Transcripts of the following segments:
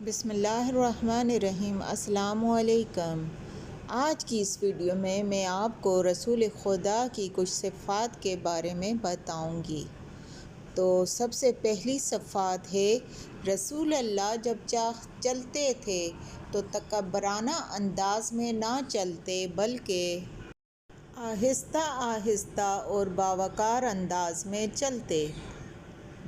بسم اللہ الرحمن الرحیم۔ السلام علیکم۔ آج کی اس ویڈیو میں آپ کو رسول خدا کی کچھ صفات کے بارے میں بتاؤں گی۔ تو سب سے پہلی صفات ہے، رسول اللہ جب چلتے تھے تو تکبرانہ انداز میں نہ چلتے بلکہ آہستہ آہستہ اور باوقار انداز میں چلتے۔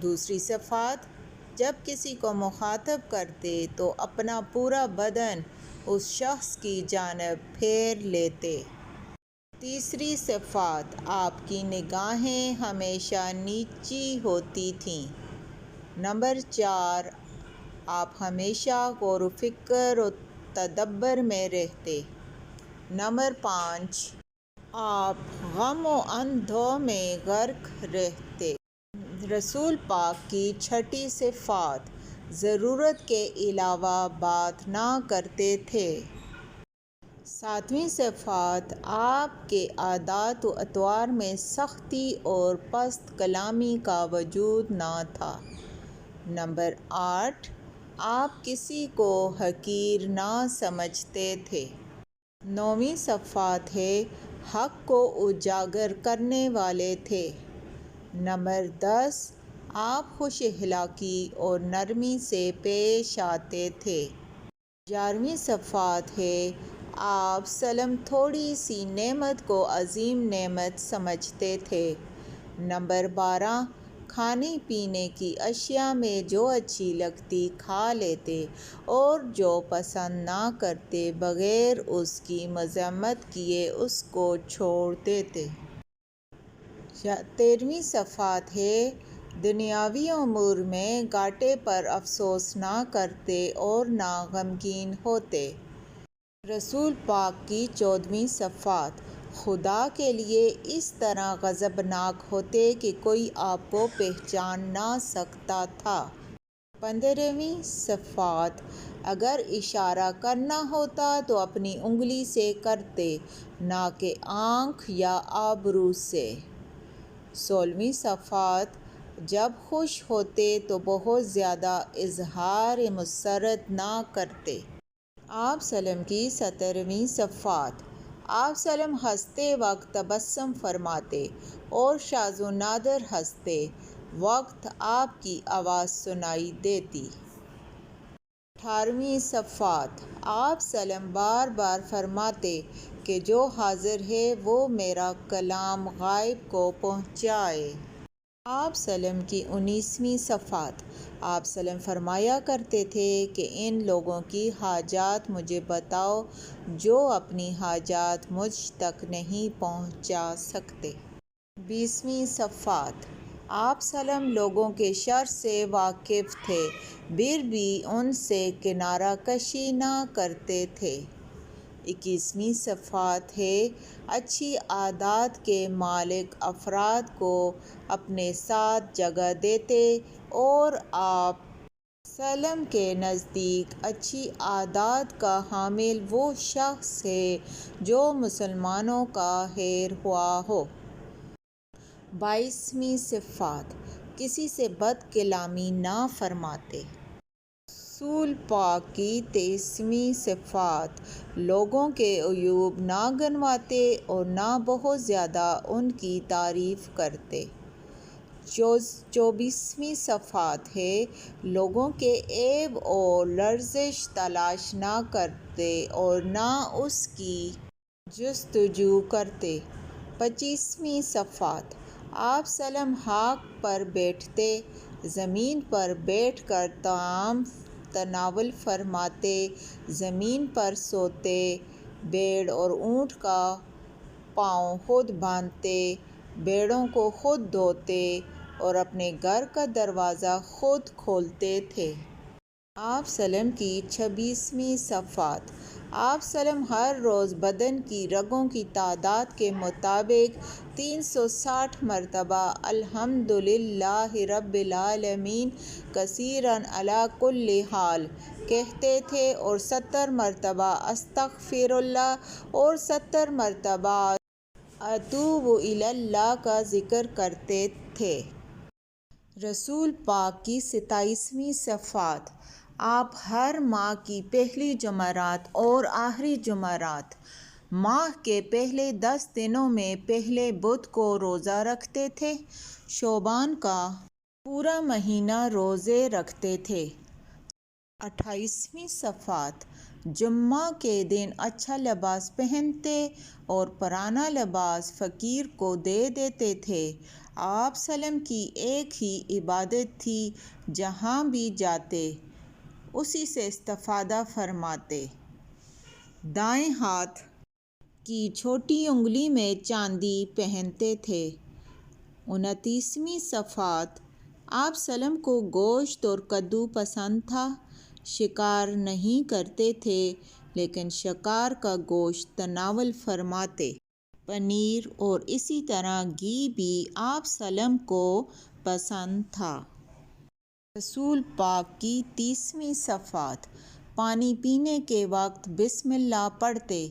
دوسری صفات، جب کسی کو مخاطب کرتے تو اپنا پورا بدن اس شخص کی جانب پھیر لیتے۔ تیسری صفات، آپ کی نگاہیں ہمیشہ نیچی ہوتی تھیں۔ نمبر 4، آپ ہمیشہ غور و فکر و تدبر میں رہتے۔ نمبر 5، آپ غم و اندوہ میں غرق رہتے۔ رسول پاک کی چھٹی صفات، ضرورت کے علاوہ بات نہ کرتے تھے۔ ساتویں صفات، آپ کے عادات و اطوار میں سختی اور پست کلامی کا وجود نہ تھا۔ نمبر 8، آپ کسی کو حقیر نہ سمجھتے تھے۔ 9ویں صفات ہے، حق کو اجاگر کرنے والے تھے۔ نمبر 10، آپ خوش اخلاقی اور نرمی سے پیش آتے تھے۔ 11ویں صفات ہے، آپ تھوڑی سی نعمت کو عظیم نعمت سمجھتے تھے۔ نمبر 12، کھانے پینے کی اشیاء میں جو اچھی لگتی کھا لیتے اور جو پسند نہ کرتے بغیر اس کی مذمت کیے اس کو چھوڑ دیتے۔ 13ویں صفات ہے، دنیاوی امور میں گھاٹے پر افسوس نہ کرتے اور نہ غمگین ہوتے۔ رسول پاک کی 14ویں صفات، خدا کے لیے اس طرح غضبناک ہوتے کہ کوئی آپ کو پہچان نہ سکتا تھا۔ 15ویں صفات، اگر اشارہ کرنا ہوتا تو اپنی انگلی سے کرتے، نہ کہ آنکھ یا ابرو سے۔ 16ویں صفات، جب خوش ہوتے تو بہت زیادہ اظہار مسرت نہ کرتے۔ آپ کی 17ویں صفات، آپ ہنستے وقت تبسم فرماتے اور شاذ و نادر ہنستے وقت آپ کی آواز سنائی دیتی۔ 18ویں صفات، آپ بار بار فرماتے کہ جو حاضر ہے وہ میرا کلام غائب کو پہنچائے۔ آپ کی 19ویں صفات، آپ فرمایا کرتے تھے کہ ان لوگوں کی حاجات مجھے بتاؤ جو اپنی حاجات مجھ تک نہیں پہنچا سکتے۔ 20ویں صفات، آپ لوگوں کے شر سے واقف تھے پھر بھی ان سے کنارہ کشی نہ کرتے تھے۔ 21ویں صفات ہے، اچھی عادات کے مالک افراد کو اپنے ساتھ جگہ دیتے اور آپ کے نزدیک اچھی عادات کا حامل وہ شخص ہے جو مسلمانوں کا خیر خواہ ہو۔ 22ویں صفات، کسی سے بد کلامی نہ فرماتے۔ رسول پاک کی 23ویں صفات، لوگوں کے عیوب نہ گنواتے اور نہ بہت زیادہ ان کی تعریف کرتے۔ 24ویں صفات ہے، لوگوں کے عیب اور لرزش تلاش نہ کرتے اور نہ اس کی جستجو کرتے۔ 25ویں صفات، آپ حق پر بیٹھتے، زمین پر بیٹھ کر طعام تناول فرماتے، زمین پر سوتے، بھیڑ اور اونٹ کا پاؤں خود باندھتے، بھیڑوں کو خود دھوتے اور اپنے گھر کا دروازہ خود کھولتے تھے۔ آپ کی 26ویں صفات، آپ ہر روز بدن کی رگوں کی تعداد کے مطابق 360 مرتبہ الحمدللہ رب العالمین کثیراً علی کل حال کہتے تھے اور 70 مرتبہ استغفر اللہ اور 70 مرتبہ اتوب الی اللہ کا ذکر کرتے تھے۔ رسول پاک کی 27ویں صفات، آپ ہر ماہ کی پہلی جمعرات اور آخری جمعرات ماہ کے پہلے 10 دنوں میں پہلے بدھ کو روزہ رکھتے تھے۔ شعبان کا پورا مہینہ روزے رکھتے تھے۔ 28ویں صفات، جمعہ کے دن اچھا لباس پہنتے اور پرانا لباس فقیر کو دے دیتے تھے۔ آپ ﷺ کی ایک ہی عبادت تھی، جہاں بھی جاتے اسی سے استفادہ فرماتے۔ دائیں ہاتھ کی چھوٹی انگلی میں چاندی پہنتے تھے۔ 29ویں صفات، آپ ﷺ کو گوشت اور کدو پسند تھا۔ شکار نہیں کرتے تھے، لیکن شکار کا گوشت تناول فرماتے۔ پنیر اور اسی طرح گھی بھی آپ ﷺ کو پسند تھا۔ رسول پاک کی 30ویں صفات، پانی پینے کے وقت بسم اللہ پڑھتے،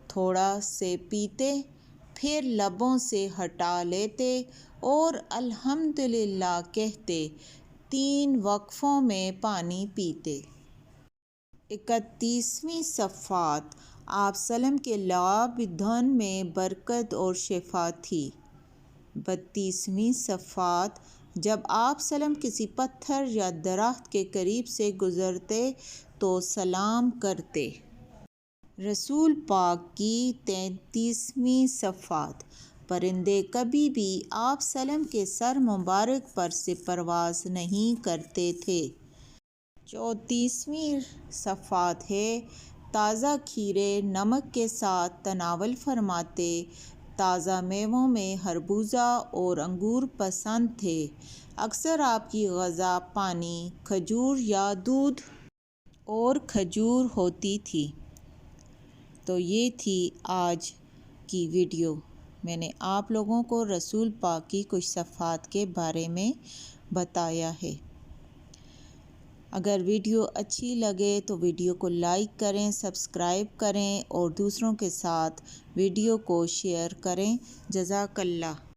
تھوڑا سے پیتے، پھر لبوں سے ہٹا لیتے اور الحمدللہ کہتے، 3 وقفوں میں پانی پیتے۔ 31ویں صفات، آپ ﷺ کے لعابدہن میں برکت اور شفا تھی۔ 32ویں صفات، جب آپ ﷺ کسی پتھر یا درخت کے قریب سے گزرتے تو سلام کرتے۔ رسول پاک کی 33ویں صفات، پرندے کبھی بھی آپ ﷺ کے سر مبارک پر سے پرواز نہیں کرتے تھے۔ 34ویں صفات ہے، تازہ کھیرے نمک کے ساتھ تناول فرماتے۔ تازہ میووں میں خربوزہ اور انگور پسند تھے۔ اکثر آپ کی غذا پانی، کھجور یا دودھ اور کھجور ہوتی تھی۔ تو یہ تھی آج کی ویڈیو۔ میں نے آپ لوگوں کو رسول پاک کی کچھ صفات کے بارے میں بتایا ہے۔ اگر ویڈیو اچھی لگے تو ویڈیو کو لائک کریں، سبسکرائب کریں اور دوسروں کے ساتھ ویڈیو کو شیئر کریں۔ جزاک اللہ۔